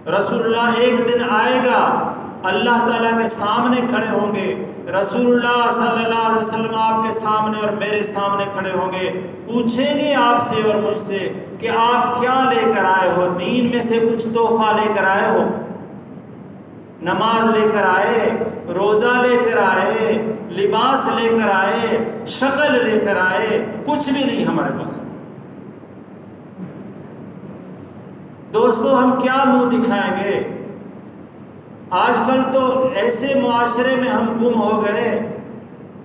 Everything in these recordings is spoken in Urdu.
رسول اللہ ایک دن آئے گا، اللہ تعالیٰ کے سامنے کھڑے ہوں گے، رسول اللہ صلی اللہ علیہ وسلم آپ کے سامنے اور میرے سامنے کھڑے ہوں گے، پوچھیں گے آپ سے اور مجھ سے کہ آپ کیا لے کر آئے ہو؟ دین میں سے کچھ تحفہ لے کر آئے ہو؟ نماز لے کر آئے، روزہ لے کر آئے، لباس لے کر آئے، شکل لے کر آئے؟ کچھ بھی نہیں ہمارے پاس۔ دوستو ہم کیا منہ دکھائیں گے؟ آج کل تو ایسے معاشرے میں ہم گم ہو گئے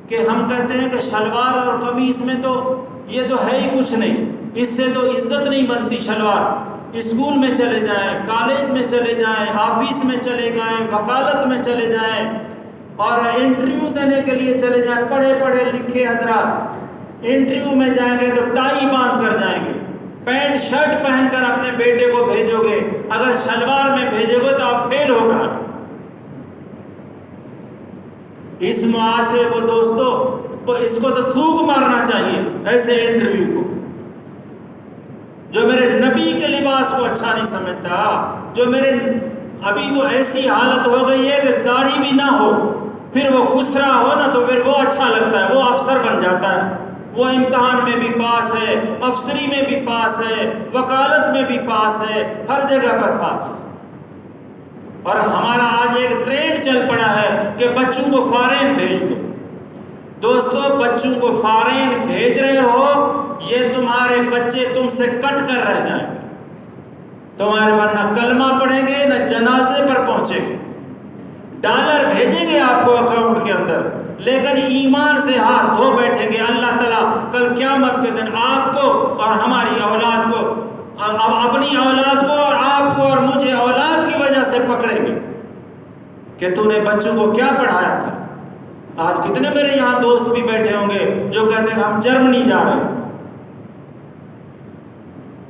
کہ ہم کہتے ہیں کہ شلوار اور قمیص میں تو یہ تو ہے ہی کچھ نہیں، اس سے تو عزت نہیں بنتی شلوار۔ اسکول میں چلے جائیں، کالج میں چلے جائیں، آفس میں چلے جائیں، وکالت میں چلے جائیں اور انٹرویو دینے کے لیے چلے جائیں، پڑھے پڑھے لکھے حضرات انٹرویو میں جائیں گے تو ٹائی باندھ کر جائیں گے، پینٹ شرٹ پہن کر اپنے بیٹے کو بھیجو گے، اگر شلوار میں بھیجو گے تو آپ فیل ہو کر آئیں۔ اس معاشرے کو دوستو اس کو تو تھوک مارنا چاہیے، ایسے انٹرویو کو، جو میرے نبی کے لباس کو اچھا نہیں سمجھتا، جو میرے ابھی تو ایسی حالت ہو گئی ہے کہ داڑھی بھی نہ ہو پھر وہ خسرا ہو نا تو پھر وہ اچھا لگتا ہے، وہ افسر بن جاتا ہے، وہ امتحان میں بھی پاس ہے، افسری میں بھی پاس ہے، وکالت میں بھی پاس ہے، ہر جگہ پر پاس ہے۔ اور ہمارا آج ایک ٹرینڈ چل پڑا ہے کہ بچوں کو فارین بھیج دو۔ دوستو بچوں کو فارین بھیج رہے ہو، یہ تمہارے بچے تم سے کٹ کر رہ جائیں گے، تمہارے پر نہ کلمہ پڑھیں گے نہ جنازے پر پہنچیں گے، ڈالر بھیجیں گے آپ کو اکاؤنٹ کے اندر، لیکن ایمان سے ہاتھ دھو بیٹھیں گے۔ اللہ تعالیٰ کل قیامت کے دن آپ کو اور ہماری اولاد کو، اپنی اولاد کو اور آپ کو اور مجھے اولاد کی وجہ سے پکڑیں گے کہ تو نے بچوں کو کیا پڑھایا تھا۔ آج کتنے میرے یہاں دوست بھی بیٹھے ہوں گے جو کہتے ہیں ہم جرمنی جا رہے ہیں۔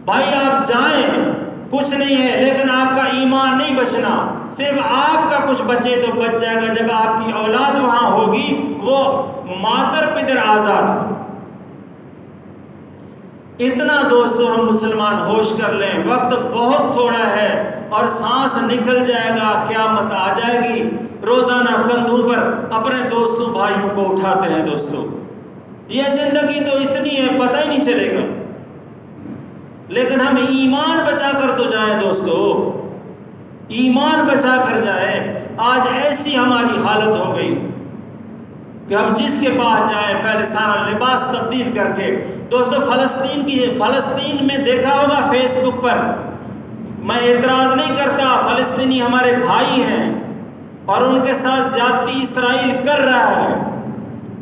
بھائی آپ جائیں، کچھ نہیں ہے، لیکن آپ کا ایمان نہیں بچنا، صرف آپ کا کچھ بچے تو بچ جائے گا جب آپ کی اولاد وہاں ہوگی، وہ مادر پدر آزاد ہو۔ اتنا دوستو ہم مسلمان ہوش کر لیں، وقت بہت تھوڑا ہے اور سانس نکل جائے گا، قیامت آ جائے گی۔ روزانہ کندھوں پر اپنے دوستوں بھائیوں کو اٹھاتے ہیں۔ دوستو یہ زندگی تو اتنی ہے پتہ ہی نہیں چلے گا، لیکن ہم ایمان بچا کر تو جائیں دوستو، ایمان بچا کر جائیں۔ آج ایسی ہماری حالت ہو گئی کہ ہم جس کے پاس جائیں پہلے سارا لباس تبدیل کر کے۔ دوستو فلسطین میں دیکھا ہوگا فیس بک پر، میں اعتراض نہیں کرتا، فلسطینی ہمارے بھائی ہیں اور ان کے ساتھ زیادتی اسرائیل کر رہا ہے،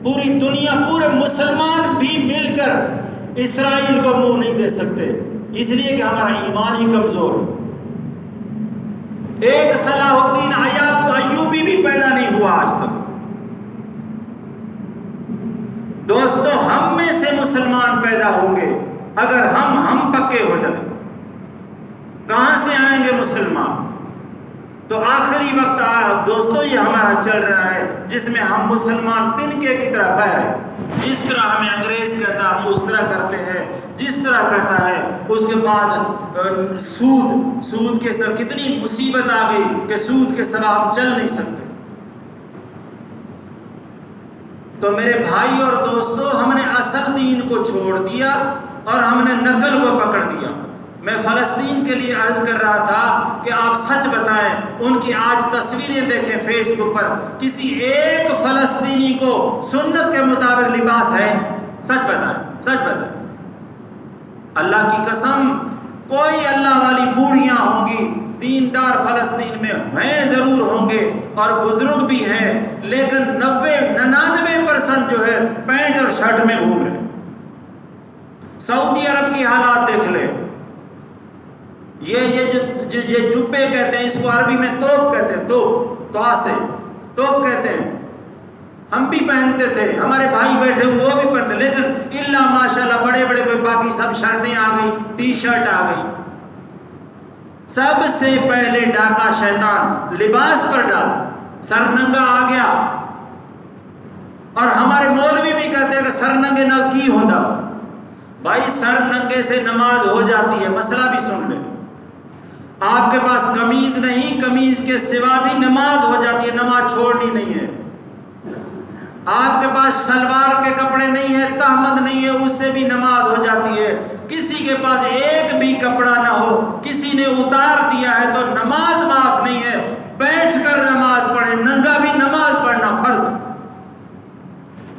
پوری دنیا، پورے مسلمان بھی مل کر اسرائیل کو منہ نہیں دے سکتے، اس لیے کہ ہمارا ایمان ہی کمزور ہے۔ ایک صلاح الدین ایوبی بھی پیدا نہیں ہوا آج تک۔ دوستو ہم میں سے مسلمان پیدا ہوں گے اگر ہم پکے ہو جائیں، کہاں سے آئیں گے مسلمان؟ تو آخری وقت دوستو یہ ہمارا چل رہا ہے جس میں ہم مسلمان تنکے کی طرح بہ رہے ہیں، جس طرح ہمیں انگریز کہتا ہے ہم اس طرح کرتے ہیں، جس طرح کہتا ہے۔ اس کے بعد سود کے سر کتنی مصیبت آ گئی کہ سود کے سوا ہم چل نہیں سکتے۔ تو میرے بھائی اور دوستو ہم نے اصل دین کو چھوڑ دیا اور ہم نے نقل کو پکڑ دیا۔ میں فلسطین کے لیے عرض کر رہا تھا کہ آپ سچ بتائیں، ان کی آج تصویریں دیکھیں فیس بک پر، کسی ایک فلسطینی کو سنت کے مطابق لباس ہے؟ سچ بتائیں، سچ بتائیں۔ اللہ کی قسم کوئی اللہ والی بوڑھیاں ہوں گی، دیندار فلسطین میں ہیں ضرور ہوں گے اور بزرگ بھی ہیں، لیکن 99% جو ہے پینٹ اور شرٹ میں گھوم رہے ہیں۔ سعودی عرب کی حالات دیکھ لیں، یہ جبے کہتے ہیں، اس کو عربی میں توپ کہتے ہیں، توپ کہتے ہیں، ہم بھی پہنتے تھے، ہمارے بھائی بیٹھے وہ بھی پہنتے، لیکن اللہ ماشاءاللہ بڑے کوئی باقی سب شرٹیں آ گئی، ٹی شرٹ آ گئی۔ سب سے پہلے ڈاکہ شیطان لباس پر ڈال، سر ننگا آ گیا، اور ہمارے مولوی بھی کہتے ہیں کہ سر ننگے نال کی ہوتا۔ بھائی سر ننگے سے نماز ہو جاتی ہے، مسئلہ بھی سن لیں۔ آپ کے پاس قمیض نہیں، قمیض کے سوا بھی نماز ہو جاتی ہے، نماز چھوڑنی نہیں ہے۔ آپ کے پاس شلوار کے کپڑے نہیں ہے، تہمد نہیں ہے، اس سے بھی نماز ہو جاتی ہے۔ کسی کے پاس ایک بھی کپڑا نہ ہو، کسی نے اتار دیا ہے تو نماز معاف نہیں ہے۔ بیٹھ کر نماز پڑھے، ننگا بھی نماز پڑھنا فرض۔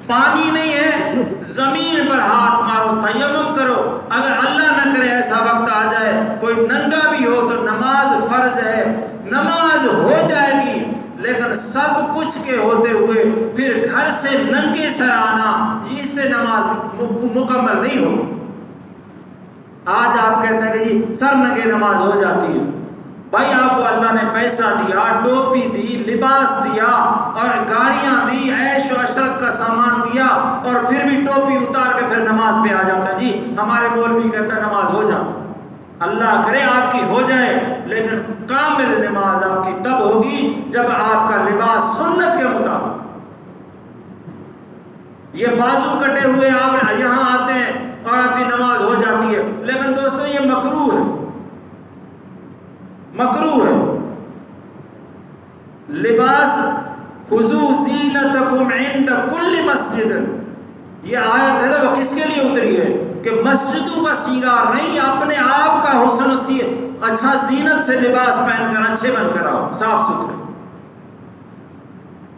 پانی نہیں ہے، زمین پر ہاتھ مارو، تیمم کرو۔ اگر اللہ نہ کرے ایسا وقت آ جائے کوئی ننگا بھی ہو تو نماز فرض ہے، نماز ہو جائے گی۔ لیکن سب کچھ کے ہوتے ہوئے پھر گھر سے ننگے سر آنا، اس سے نماز مکمل نہیں ہوگی۔ آج آپ کہتے ہیں کہ جی سر ننگے نماز ہو جاتی ہے۔ بھائی آپ کو اللہ نے پیسہ دیا، ٹوپی دی، لباس دیا اور گاڑیاں دی، عیش و عشرت کا سامان دیا، اور پھر بھی ٹوپی اتار کے پھر نماز پہ آ جاتا ہے۔ جی ہمارے مولوی کہتا ہے نماز ہو جاتا۔ اللہ کرے آپ کی ہو جائے، لیکن کامل نماز آپ کی تب ہوگی جب آپ کا لباس سنت کے مطابق۔ یہ بازو کٹے ہوئے آپ یہاں آتے ہیں اور آپ کی نماز ہو جاتی ہے، لیکن دوستو یہ مکروہ ہے، مکروہ ہے۔ لباس خذوا زینتکم عند کل مسجد، یہ آیت ہے نا وہ کس کے لیے اتری ہے؟ کہ مسجدوں کا سینگار نہیں، اپنے آپ کا حسن اچھا زینت سے لباس پہن کر اچھے بن کر آؤ، صاف ستھرے۔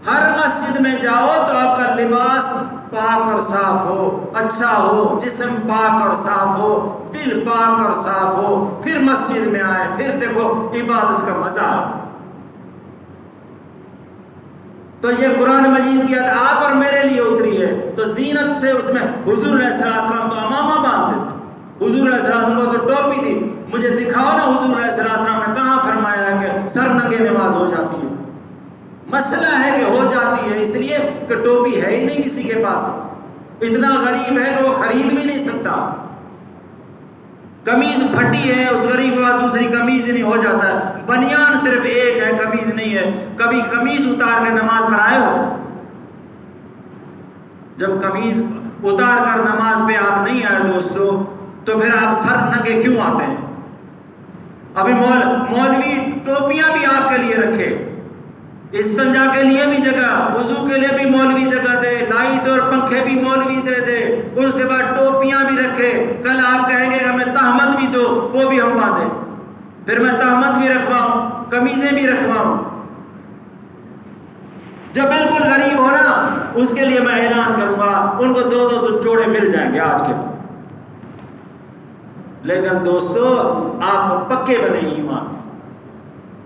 ہر مسجد میں جاؤ تو آپ کا لباس پاک اور صاف ہو، اچھا ہو، جسم پاک اور صاف ہو، دل پاک اور صاف ہو، پھر مسجد میں آئے، پھر دیکھو عبادت کا مزہ۔ تو یہ قرآن مجید کی آیت آپ اور میرے لیے اتری ہے۔ تو زینت سے اس میں حضور علیہ السلام تو امامہ باندھتے تھے، حضور علیہ السلام کو تو ٹوپی تھی۔ مجھے دکھاؤ نا حضور علیہ السلام نے کہاں فرمایا ہے کہ سر ننگے نماز ہو جاتی ہے؟ مسئلہ ہے کہ ہو جاتی ہے اس لیے کہ ٹوپی ہے ہی نہیں کسی کے پاس، اتنا غریب ہے کہ وہ خرید بھی نہیں سکتا۔ قمیض پھٹی ہے، اس غریب کے بعد دوسری قمیض ہی نہیں، ہو جاتا ہے۔ بنیان صرف ایک ہے، قمیض نہیں ہے۔ کبھی قمیض اتار کے نماز پر آئے ہو؟ جب قمیض اتار کر نماز پہ آپ نہیں آئے دوستو، تو پھر آپ سر ننگے کیوں آتے ہیں؟ ابھی مولوی ٹوپیاں بھی آپ کے لیے رکھے، استنجا کے لیے بھی جگہ، وضو کے لیے بھی مولوی جگہ دے، لائٹ اور پنکھے بھی مولوی دے دے، اور اس کے بعد ٹوپیاں بھی رکھے۔ کل آپ کہیں گے ہمیں تہمت بھی دو، وہ بھی ہم باندھیں، پھر میں تہمت بھی رکھواؤں، قمیضیں بھی رکھواؤں۔ جو بالکل غریب ہو نا اس کے لیے میں اعلان کروں گا، ان کو دو جوڑے مل جائیں گے آج کے بعد۔ لیکن دوستو آپ پکے بنے ایمان،